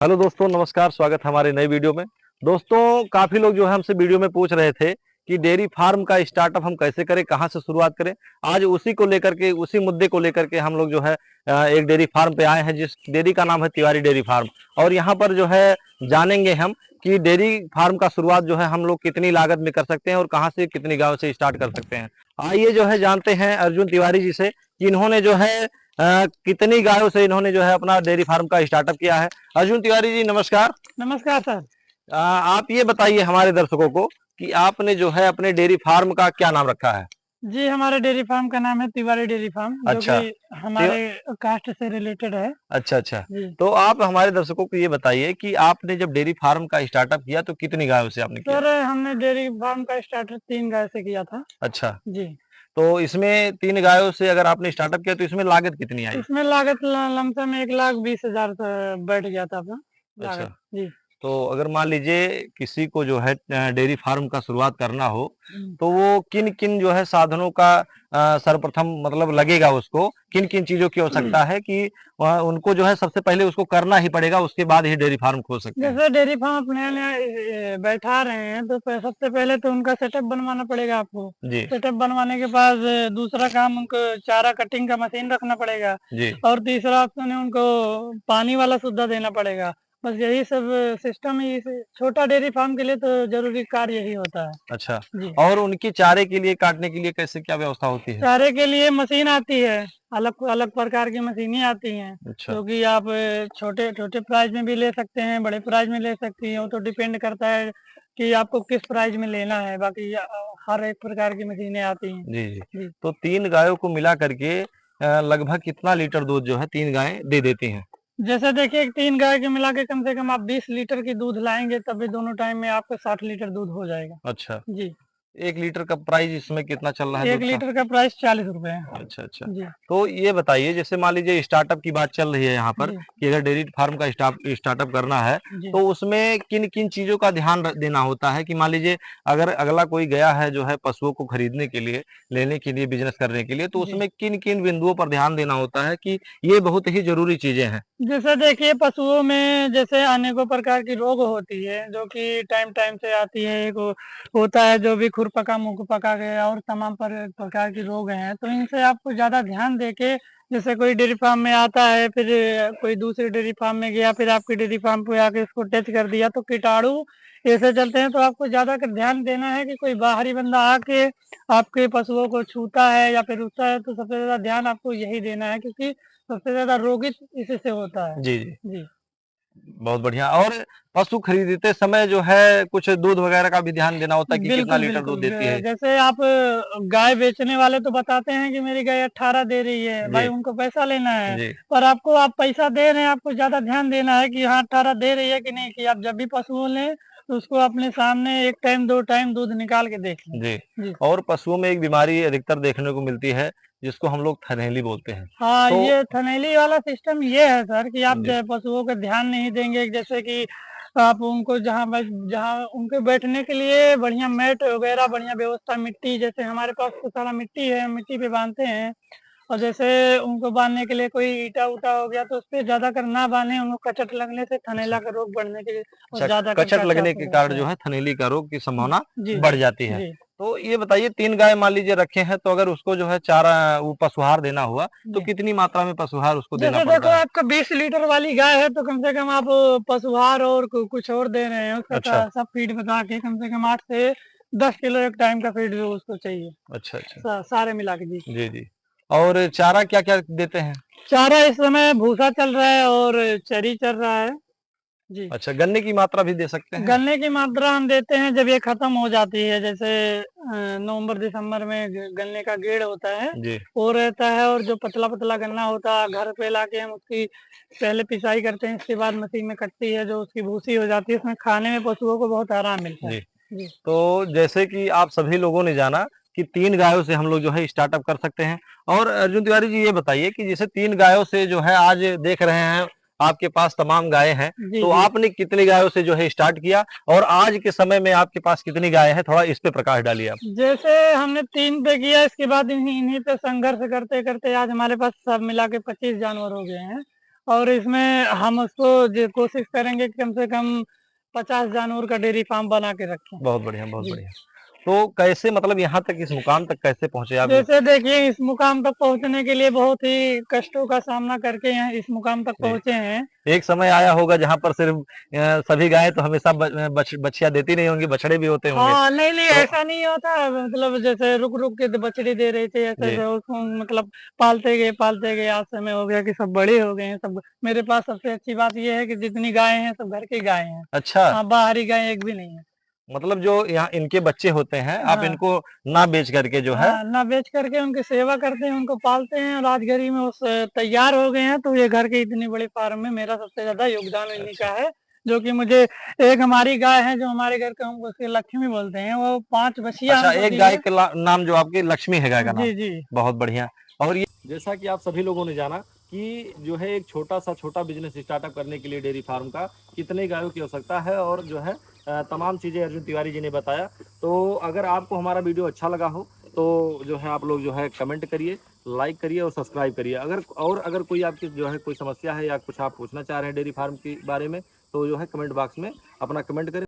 Hello दोस्तों, नमस्कार। स्वागत है हमारे नए वीडियो में। दोस्तों, काफी लोग जो है हमसे वीडियो में पूछ रहे थे कि डेयरी फार्म का स्टार्टअप हम कैसे करें, कहाँ से शुरुआत करें। आज उसी को लेकर के, उसी मुद्दे को लेकर के हम लोग जो है एक डेयरी फार्म पे आए हैं, जिस डेयरी का नाम है तिवारी डेयरी फार्म। और यहाँ पर जो है जानेंगे हम कि डेयरी फार्म का शुरुआत जो है हम लोग कितनी लागत में कर सकते हैं और कहाँ से कितनी गाँव से स्टार्ट कर सकते हैं। आइए जो है जानते हैं अर्जुन तिवारी जी से कि इन्होंने जो है कितनी गायों से इन्होंने जो है अपना डेयरी फार्म का स्टार्टअप किया है। अर्जुन तिवारी जी, नमस्कार। नमस्कार सर। आप ये बताइए हमारे दर्शकों को कि आपने जो है अपने डेयरी फार्म का क्या नाम रखा है। जी, हमारे डेयरी फार्म का नाम है तिवारी डेयरी फार्म, जो अच्छा। कि हमारे कास्ट से रिलेटेड है। अच्छा अच्छा। जी तो आप हमारे दर्शकों को ये बताइए कि आपने जब डेयरी फार्म का स्टार्टअप किया तो कितनी गायों से आपने किया। सर, हमने डेयरी फार्म का स्टार्ट 3 गाय से किया था। अच्छा। जी। तो इसमें 3 गायों से अगर आपने स्टार्टअप किया तो इसमें लागत कितनी आई। इसमें लागत लमसम 1,20,000 बैठ गया था अपना अच्छा। लागत। जी। तो अगर मान लीजिए किसी को जो है डेयरी फार्म का शुरुआत करना हो हम्म। तो वो किन किन जो है साधनों का सर्वप्रथम मतलब लगेगा, उसको किन किन चीजों की आवश्यकता है कि उनको जो है सबसे पहले उसको करना ही पड़ेगा, उसके बाद ही डेयरी फार्म खोल सकते हैं। जैसे डेयरी फार्म अपने नया बैठा रहे हैं तो सबसे पहले तो उनका सेटअप बनवाना पड़ेगा आपको। जी सेटअप बनवाने के बाद दूसरा काम उनको चारा कटिंग का मशीन रखना पड़ेगा। जी। और तीसरा ऑप्शन है उनको पानी वाला सुविधा देना पड़ेगा। बस यही सब सिस्टम ही छोटा डेयरी फार्म के लिए तो जरूरी कार्य यही होता है। अच्छा। जी। और उनकी चारे के लिए, काटने के लिए कैसे क्या व्यवस्था होती है। चारे के लिए मशीन आती है, अलग अलग प्रकार की मशीनें आती हैं, अच्छा। जो कि आप छोटे छोटे प्राइस में भी ले सकते हैं, बड़े प्राइस में ले सकती हैं। वो तो डिपेंड करता है कि आपको किस प्राइस में लेना है। बाकी हर एक प्रकार की मशीनें आती हैं। जी जी। जी। तो 3 गायों को मिला करके लगभग कितना लीटर दूध जो है 3 गायें दे देती हैं। जैसे देखिए, 3 गाय के मिला के कम से कम आप 20 लीटर की दूध लाएंगे, तभी दोनों टाइम में आपका 60 लीटर दूध हो जाएगा। अच्छा। जी। 1 लीटर का प्राइस इसमें कितना चल रहा है 1 दूध का। लीटर का प्राइस 40 रुपए है। अच्छा अच्छा। जी। तो ये बताइए, जैसे मान लीजिए स्टार्टअप की बात चल रही है यहाँ पर जी। कि अगर डेयरी फार्म का स्टार्टअप करना है जी। तो उसमें किन किन चीजों का ध्यान देना होता है कि मान लीजिए अगर अगला कोई गया है जो है पशुओं को खरीदने के लिए, लेने के लिए, बिजनेस करने के लिए, तो जी। उसमें किन किन बिंदुओं पर ध्यान देना होता है कि ये बहुत ही जरूरी चीजें हैं। जैसे देखिए, पशुओं में जैसे अनेकों प्रकार की रोग होती है, जो कि टाइम टाइम से आती है। एक होता है जो भी खुरपका मुंहपका गया और तमाम प्रकार की रोग हैं, तो इनसे आपको ज्यादा ध्यान देके, जैसे कोई डेयरी फार्म में आता है, फिर कोई दूसरे डेयरी फार्म में गया, फिर आपके डेयरी फार्म पे आके इसको टच कर दिया, तो कीटाणु ऐसे चलते हैं। तो आपको ज्यादा कर ध्यान देना है कि कोई बाहरी बंदा आके आपके पशुओं को छूता है या फिर रुकता है, तो सबसे ज्यादा ध्यान आपको यही देना है, क्योंकि सबसे ज्यादा रोगित इसी से होता है। जी जी। जी। बहुत बढ़िया। और पशु खरीदते समय जो है कुछ दूध वगैरह का भी ध्यान देना होता है कि कितना बिल्कुल, लीटर बिल्कुल। दूध देती है। जैसे आप गाय बेचने वाले तो बताते हैं कि मेरी गाय 18 दे रही है, भाई जी उनको पैसा लेना है। जी। पर आपको आप पैसा दे रहे हैं, आपको ज़्यादा ध्यान देना है कि हाँ, 18 दे रही है कि नहीं, कि आप जब भी पशुओं लें, तो उसको अपने सामने 1 टाइम 2 टाइम दूध निकाल के देख लें। जी। जी। और पशुओं में एक बीमारी अधिकतर देखने को मिलती है जिसको हम लोग थनैली बोलते हैं। हाँ, तो ये थनैली वाला सिस्टम ये है सर, कि आप जी पशुओं का ध्यान नहीं देंगे। जैसे कि आप उनको जहाँ उनके बैठने के लिए बढ़िया मैट वगैरह, बढ़िया व्यवस्था, मिट्टी, जैसे हमारे पास तो सारा मिट्टी है, मिट्टी पे बांधते हैं। और जैसे उनको बांधने के लिए कोई ईटा उटा हो गया, तो उस पे ज्यादा कर ना बांधे, उनको कचट लगने से अच्छा थनैला का रोग बढ़ने के और अच्छा। ज्यादा कर कचट का लगने चांस के कारण रहता जो है। है थनैली का रोग की संभावना जी। बढ़ जी। जाती है। जी। तो ये बताइए, 3 गाय मान लीजिए रखे हैं तो अगर उसको जो है चारा वो पशुहार देना हुआ तो जी। कितनी मात्रा में पशुहार उसको देना जैसे देखो, पड़ता है। आपका 20 लीटर वाली गाय है, तो कम से कम आप पशुहार और कुछ और दे रहे हैं, उसका अच्छा सब फीड बता के कम से कम 8 से 10 किलो एक टाइम का फीड जो उसको चाहिए। अच्छा अच्छा। सारे मिला के। जी। जी जी। और चारा क्या क्या देते हैं। चारा इस समय भूसा चल रहा है और चरी चल रहा है। जी। अच्छा, गन्ने की मात्रा भी दे सकते हैं। गन्ने की मात्रा हम देते हैं जब ये खत्म हो जाती है। जैसे नवंबर दिसंबर में गन्ने का गेड़ होता है, जी। वो रहता है। और जो पतला पतला गन्ना होता है, घर पे लाके हम उसकी पहले पिसाई करते हैं, इसके बाद मशीन में कटती है, जो उसकी भूसी हो जाती है। उसमें खाने में पशुओं को बहुत आराम मिलता है। जी। जी। तो जैसे कि आप सभी लोगों ने जाना कि 3 गायों से हम लोग जो है स्टार्टअप कर सकते हैं। और अर्जुन तिवारी जी, ये बताइए कि जैसे 3 गायों से जो है आज देख रहे हैं आपके पास तमाम गायें हैं, जी। तो जी। आपने कितनी गायों से जो है स्टार्ट किया और आज के समय में आपके पास कितनी गायें हैं, थोड़ा इस पे प्रकाश डालिए आप। जैसे हमने 3 पे किया, इसके बाद इन्हीं इन्हीं पे संघर्ष करते करते आज हमारे पास सब मिला के 25 जानवर हो गए हैं। और इसमें हम उसको कोशिश करेंगे कि कम से कम 50 जानवर का डेयरी फार्म बना के रखें। बहुत बढ़िया, बहुत जी। बढ़िया। तो कैसे मतलब यहाँ तक इस मुकाम तक कैसे पहुँचे आप? जैसे देखिए इस मुकाम तक पहुँचने के लिए बहुत ही कष्टों का सामना करके यहाँ इस मुकाम तक जी। पहुँचे हैं। एक समय आया होगा जहाँ पर सिर्फ सभी गायें तो हमेशा बछिया देती नहीं होंगी, बछड़े भी होते होंगे। हाँ, नहीं, तो ऐसा नहीं होता मतलब जैसे रुक-रुक के बछड़ी दे रही थी जी, ऐसे-ऐसे उसको मतलब पालते गए आज समय हो गया कि सब बड़े हो गए हैं सब। मेरे पास सबसे अच्छी बात ये है कि जितनी गायें हैं सब घर की गायें हैं। अच्छा। हाँ, बाहरी गाय एक भी नहीं है। मतलब जो यहाँ इनके बच्चे होते हैं, आप हाँ। इनको ना बेच करके जो है हाँ, ना बेच करके उनकी सेवा करते हैं, उनको पालते हैं और आज घड़ी में तैयार हो गए हैं, तो ये घर के इतनी बड़ी फार्म में मेरा सबसे ज़्यादा योगदान इन्हीं अच्छा, का है, जो कि मुझे एक हमारी गाय है जो हमारे घर का हम उसके लक्ष्मी बोलते हैं, वो 5 बछिया अच्छा हमको एक दी गाय है। का नाम जो आपकी लक्ष्मी है गाय का नाम। जी, जी। बहुत बढ़िया। और ये जैसा कि आप सभी लोगों ने जाना कि जो है एक छोटा बिज़नेस स्टार्टअप करने के लिए डेयरी फार्म का कितने गायों की आवश्यकता है और जो है तमाम चीज़ें अर्जुन तिवारी जी ने बताया। तो अगर आपको हमारा वीडियो अच्छा लगा हो तो जो है आप लोग जो है कमेंट करिए, लाइक करिए और सब्सक्राइब करिए। अगर कोई आपकी जो है कोई समस्या है या कुछ आप पूछना चाह रहे हैं डेयरी फार्म के बारे में तो जो है कमेंट बॉक्स में अपना कमेंट करें।